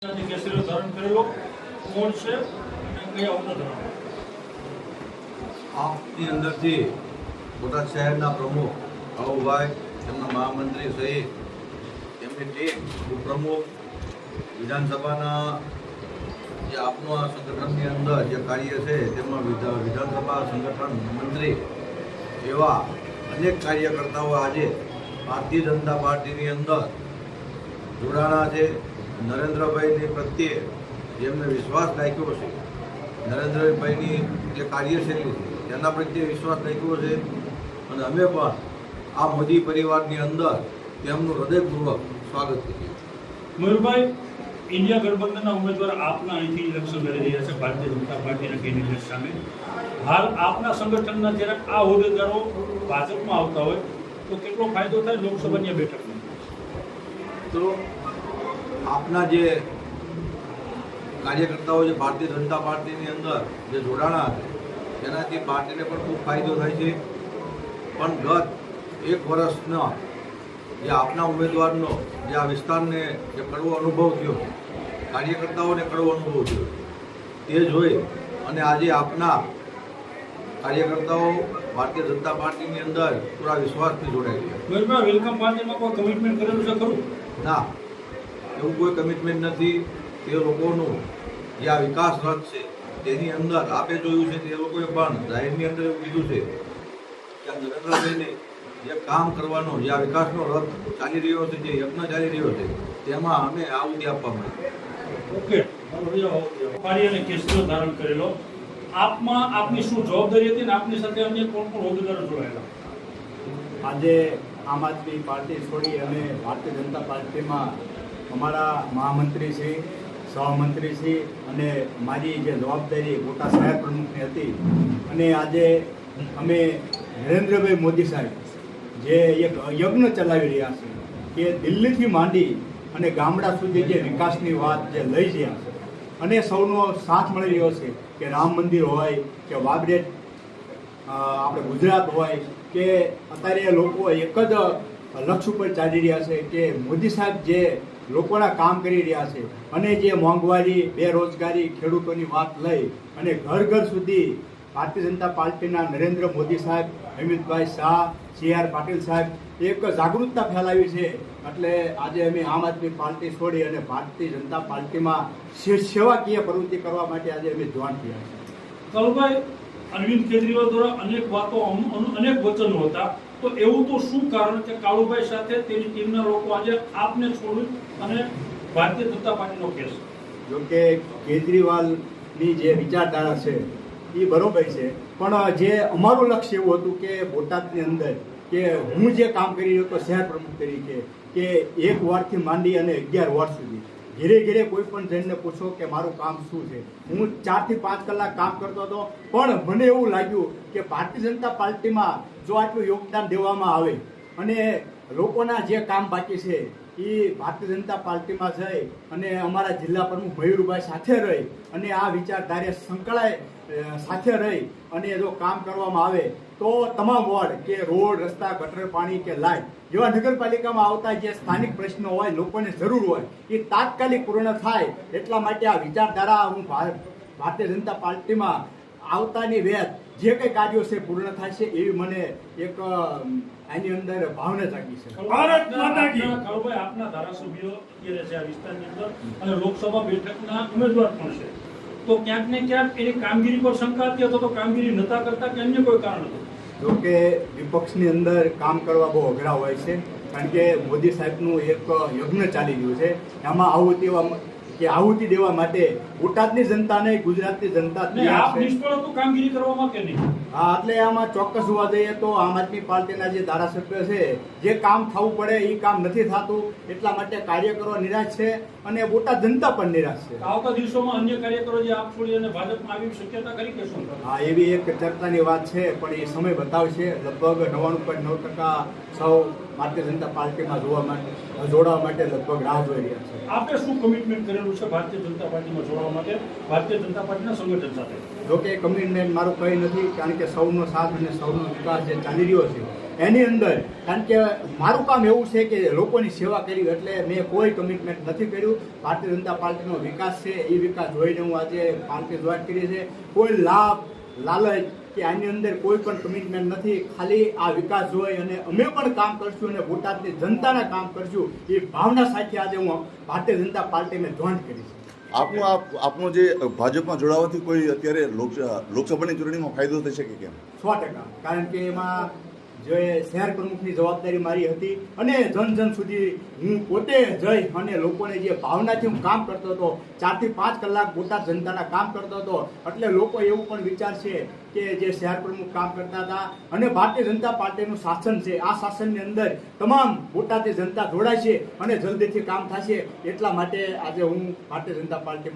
કેસરીઓ ધારણ કરેલો કોણ છે અને કયા હોદ્દેદારો? આપની અંદરથી બોટાદ શહેરના પ્રમુખ અહુભાઈ, તેમના મહામંત્રી સહિત તેમની ટીમ, ઉપપ્રમુખ, વિધાનસભાના જે આપના સંગઠનની અંદર જે કાર્ય છે તેમાં વિધાનસભા સંગઠન મંત્રી એવા અનેક કાર્યકર્તાઓ આજે ભારતીય જનતા પાર્ટીની અંદર જોડાણા છે. નરેન્દ્રભાઈની પ્રત્યે જેમને વિશ્વાસ રાખ્યો છે, નરેન્દ્રભાઈની જે કાર્યશૈલી છે તેના પ્રત્યે વિશ્વાસ રાખ્યો છે અને અમે પણ આ મોદી પરિવારની અંદર તેમનું હૃદયપૂર્વક સ્વાગત કરીએ. મયુરભાઈ, ઇન્ડિયા ગઠબંધનના ઉમેદવાર આપના અહીંથી ઇલેક્શન લડી રહ્યા છે ભારતીય જનતા પાર્ટીના કેન્ડિડેટ સામે. હાલ આપના સંગઠનના જ્યારે આ હોદ્દેદારો ભાજપમાં આવતા હોય તો કેટલો ફાયદો થાય લોકસભાની બેઠકમાં? તો આપના જે કાર્યકર્તાઓ જે ભારતીય જનતા પાર્ટીની અંદર જે જોડાણા છે તેનાથી પાર્ટીને પણ ખૂબ ફાયદો થાય છે. પણ ગત એક વર્ષના જે આપના ઉમેદવારનો જે આ વિસ્તારને જે કડવો અનુભવ થયો, કાર્યકર્તાઓને કડવો અનુભવ થયો, તે જોઈ અને આજે આપના કાર્યકર્તાઓ ભારતીય જનતા પાર્ટીની અંદર પૂરા વિશ્વાસથી જોડાઈ ગયા. મયુરભાઈ, વેલકમ પાર્ટીમાં કોઈ કમિટમેન્ટ કરેલું છે ખરું? ના, એવું કોઈ કમિટમેન્ટ નથી. તે લોકોનું જે આ વિકાસ રથ છે તેની અંદર આપે જોયું છે, તે લોકોએ પણ જાહેરની અંદર એવું કીધું છે કે આ નરેન્દ્રભાઈને જે કામ કરવાનો, જે આ વિકાસનો રથ ચાલી રહ્યો છે, જે યજ્ઞ ચાલી રહ્યો છે તેમાં અમે આહુતિ આપવા માંગીએ. ઓકે, પાડી અને કેસરીઓ ધારણ કરેલો આપમાં આપની શું જવાબદારી હતી અને આપની સાથે અન્ય કોણ કોણ હોદ્દેદારો જોડાયેલા? આજે આમ આદમી પાર્ટી છોડી અને ભારતીય જનતા પાર્ટીમાં અમારા મહામંત્રી શ્રી, સહમંત્રી શ્રી અને મારી જે જવાબદારી મોટા શહેર પ્રમુખની હતી અને આજે અમે નરેન્દ્રભાઈ મોદી સાહેબ જે એક યજ્ઞ ચલાવી રહ્યા છે કે દિલ્હીથી માંડી અને ગામડા સુધી જે વિકાસની વાત જે લઈ રહ્યા છે અને સૌનો સાથ મળી રહ્યો છે કે રામ મંદિર હોય કે વાબરેટ આપણે ગુજરાત હોય કે અત્યારે લોકો એક જ લક્ષ્ય ઉપર ચાલી રહ્યા છે કે મોદી સાહેબ જે લોકોના કામ કરી રહ્યા છે અને જે મોંઘવારી, બેરોજગારી, ખેડૂતોની વાત લઈ અને ઘર ઘર સુધી ભારતીય જનતા પાર્ટીના નરેન્દ્ર મોદી સાહેબ, અમિતભાઈ શાહ, CR પાટીલ સાહેબ એક જાગૃતતા ફેલાવી છે. એટલે આજે અમે આમ આદમી પાર્ટી છોડી અને ભારતીય જનતા પાર્ટીમાં સેવાકીય પ્રવૃત્તિ કરવા માટે આજે અમે જોઈન થયા છે. કલુભાઈ, અરવિંદ કેજરીવાલ દ્વારા અનેક વાતો, અનેક વચનો હતા, તો એવું તો શું કારણ કે કાળુભાઈ સાથે તેની ટીમના લોકો આજે આપને છોડી અને ભારતીય જનતા પાર્ટીનો કેસ? જોકે કેજરીવાલની જે વિચારધારા છે એ બરોબર છે, પણ જે અમારું લક્ષ્ય એવું હતું કે બોટાદની અંદર કે હું જે કામ કરી રહ્યો હતો શહેર પ્રમુખ તરીકે કે 1 વોર્ડથી માંડી અને 11 વોર્ડ સુધી ઘેરે ઘેરે કોઈ પણ જણને પૂછો કે મારું કામ શું છે. હું 4 થી 5 કલાક કામ કરતો હતો, પણ મને એવું લાગ્યું કે ભારતીય જનતા પાર્ટીમાં જો આટલું યોગદાન દેવામાં આવે અને લોકોના જે કામ બાકી છે એ ભારતીય જનતા પાર્ટીમાં જઈ અને અમારા જિલ્લા પ્રમુખ મયુરભાઈ સાથે રહી અને આ વિચારધારે સંકળાય સાથે રહી અને જો કામ કરવામાં આવે તો તમામ વોર્ડ કે રોડ, રસ્તા, ગટર પાણી કે લાઇટ જેવા નગરપાલિકામાં આવતા જે સ્થાનિક પ્રશ્નો હોય, લોકોને જરૂર હોય એ તાત્કાલિક પૂર્ણ થાય. એટલા માટે આ વિચારધારા હું ભારતીય જનતા પાર્ટીમાં આવતાની વેત જે કંઈ કાર્યો છે પૂર્ણ થાય છે એવી મને એક આની અંદર ભાવના જાગી છે. ભારત માતા કી. કાળુભાઈ, આપના ધારાસભ્યો અત્યારે છે આ વિસ્તારની અંદર અને લોકસભા બેઠકના ઉમેદવાર પણ છે, તો ક્યાંક ને ક્યાંક એની કામગીરી પર શંકા હતી અથવા તો કામગીરી નતા કરતા કે અન્ય કોઈ કારણ હતું? જોકે વિપક્ષની અંદર કામ કરવા બહુ અઘરા હોય છે, કારણ કે મોદી સાહેબનું એક યજ્ઞ ચાલી રહ્યું છે. એમાં આહુતિ દેવા માટે બોટાદની જનતાને, ગુજરાતની જનતા નિષ્ફળ હતું કામગીરી કરવામાં કે નહીં? હા, એટલે આમાં ચોક્કસ જોવા જઈએ તો આમ આદમી પાર્ટીના જે ધારાસભ્ય છે જે કામ થવું પડે એ કામ નથી થતું, એટલા માટે કાર્યકરો નિરાશ છે અને બોટાદ જનતા પણ નિરાશ છે. આવતા દિવસોમાં અન્ય કાર્યકરો જે આપ છોડી અને ભાજપમાં આવી શક્યતા ખરી કે શું? હા, એવી એક ચર્ચાની વાત છે, પણ એ સમય બતાવશે. લગભગ 99.9% સૌ ભારતીય જનતા પાર્ટીમાં જોડાવા માટે લગભગ રાહ જોઈ રહ્યા છે. આપે શું કમિટમેન્ટ કરેલું છે ભારતીય જનતા પાર્ટીમાં જોડાવા માટે ભારતીય જનતા પાર્ટીના સંગઠન સાથે? જોકે કમિટમેન્ટ મારું કંઈ નથી, કારણ કે સૌનો સાથ અને સૌનો વિકાસ જે ચાલી રહ્યો છે એની અંદર, કારણ કે મારું કામ એવું છે કે લોકોની સેવા કરી, એટલે મેં કોઈ કમિટમેન્ટ નથી કર્યું. ભારતીય જનતા પાર્ટીનો વિકાસ છે એ વિકાસ જોઈને હું આજે પાર્ટી જોઈન કરી છે. કોઈ લાભ લાલચ કે આની અંદર કોઈ પણ કમિટમેન્ટ નથી. ખાલી આ વિકાસ જોઈ અને અમે પણ કામ કરશું અને બોટાદની જનતાના કામ કરશું એ ભાવના સાથે આજે હું ભારતીય જનતા પાર્ટીને જોઈન કરી છે. આપનો જે ભાજપમાં જોડાવાથી કોઈ અત્યારે લોકસભાની ચૂંટણીમાં ફાયદો થઈ શકે કેમ? 100%, કારણ કે એમાં જે શહેર પ્રમુખની જવાબદારી મારી હતી અને જન સુધી હું પોતે જઈ અને લોકોને જે ભાવનાથી હું કામ કરતો હતો, 4 થી 5 કલાક બોટાદ જનતાના કામ કરતો હતો, એટલે લોકો એવું પણ વિચારશે કે જે શહેર પ્રમુખ કામ કરતા હતા અને ભારતીય જનતા પાર્ટીનું શાસન છે, આ શાસનની અંદર તમામ બોટાદની જનતા જોડાય છે અને જલ્દીથી કામ થશે. એટલા માટે આજે હું ભારતીય જનતા પાર્ટીમાં